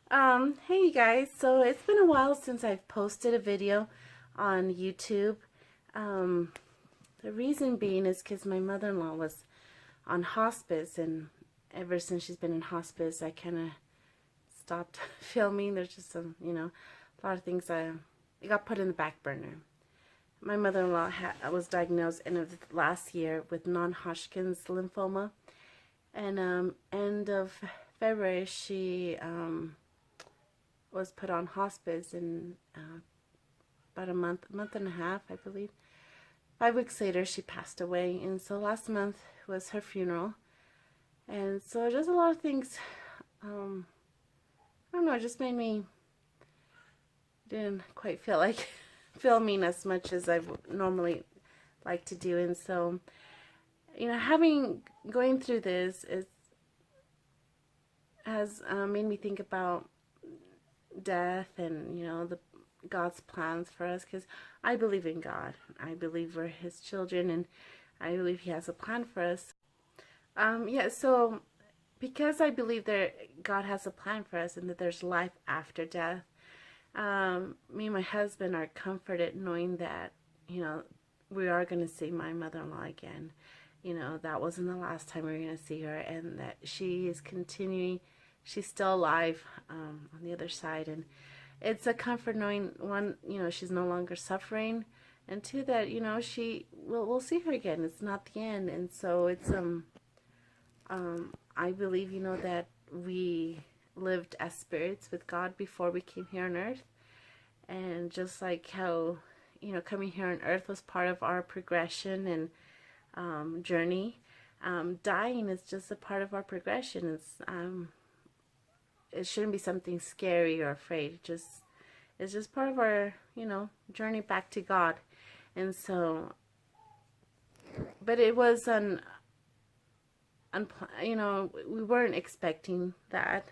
Hey you guys, so it's been a while since I've posted a video on YouTube. Um, the reason being is because my mother-in-law was on hospice, and ever since she's been in hospice, I kind of stopped filming. There's just a lot of things I got put in the back burner. My mother-in-law was diagnosed end of last year with non-Hodgkin's lymphoma, and end of February she was put on hospice in about a month and a half, I believe. 5 weeks later, she passed away, and so last month was her funeral, and so just a lot of things. Um, I don't know, it just made me didn't quite feel like filming as much as I would normally like to do, and so having going through this is has made me think about death and the God's plans for us, because I believe in God. I believe we're His children, and I believe He has a plan for us. Yeah, so because I believe that God has a plan for us and that there's life after death, me and my husband are comforted knowing that, you know, we are going to see my mother-in-law again. That wasn't the last time we were going to see her, and that she is continuing, she's still alive on the other side. And it's a comfort knowing, one, she's no longer suffering, and two, that, we'll see her again. It's not the end. And so I believe, that we lived as spirits with God before we came here on earth. And just like how, coming here on earth was part of our progression and journey, dying is just a part of our progression. It shouldn't be something scary or afraid. It's just part of our, journey back to God. And so, but it was we weren't expecting that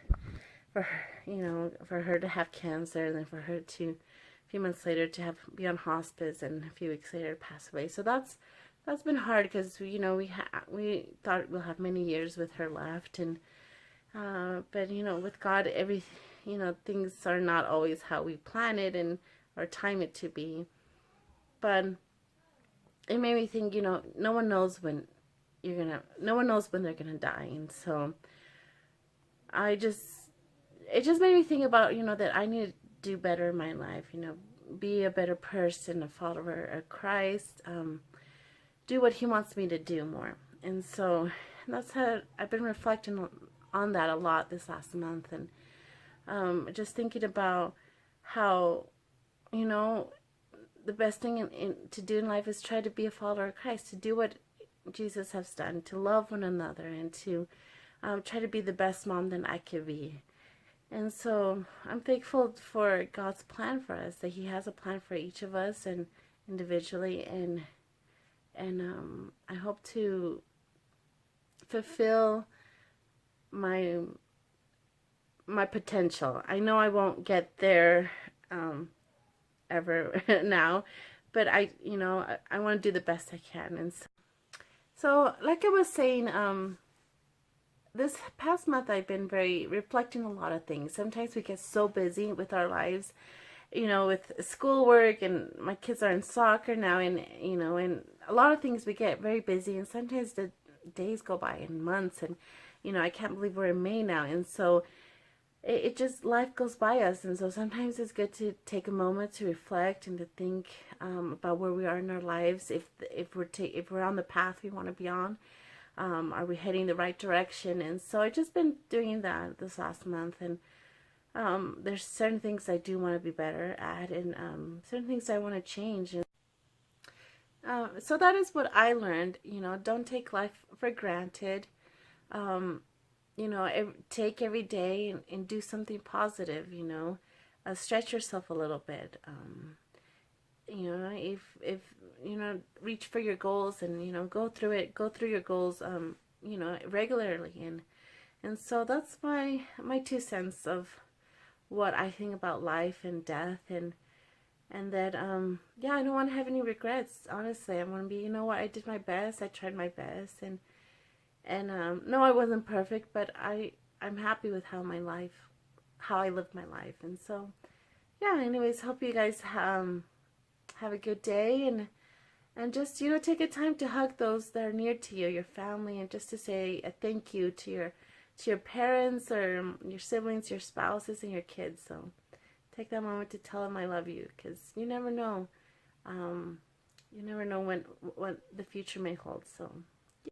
for her, for her to have cancer, and then for her to, a few months later, to be on hospice, and a few weeks later pass away. So that's been hard, because we thought we'll have many years with her left, and but with God, things are not always how we plan it and or time it to be. But it made me think, no one knows when no one knows when they're gonna die. And so I just it just made me think about, that I need to do better in my life, be a better person, a follower of Christ, do what He wants me to do more. And so that's how I've been reflecting on that a lot this last month, and just thinking about how, you know, the best thing to do in life is try to be a follower of Christ, to do what Jesus has done, to love one another, and to try to be the best mom that I could be. And so I'm thankful for God's plan for us, that He has a plan for each of us and individually, and I hope to fulfill my my potential. I know I won't get there ever now, but I want to do the best I can. And so like I was saying, this past month I've been very reflecting a lot of things. Sometimes we get so busy with our lives, with schoolwork, and my kids are in soccer now, and and a lot of things, we get very busy, and sometimes the days go by in months, and I can't believe we're in May now. And so it just, life goes by us, and so sometimes it's good to take a moment to reflect and to think about where we are in our lives, if we're on the path we want to be on. Are we heading the right direction? And so I've just been doing that this last month, and there's certain things I do want to be better at, and certain things I want to change. And so that is what I learned. Don't take life for granted. Um, take every day and do something positive. Stretch yourself a little bit. If reach for your goals, and go through your goals. Regularly, and so that's my 2 cents of what I think about life and death, and that yeah, I don't want to have any regrets. Honestly, I want to be, I did my best. I tried my best, and no, I wasn't perfect, but I'm happy with how my life how I live my life. And so, yeah, anyways, hope you guys have a good day, and just, take a time to hug those that are near to you, your family, and just to say a thank you to your parents or your siblings, your spouses, and your kids. So take that moment to tell them I love you, because you never know. You never know what the future may hold. So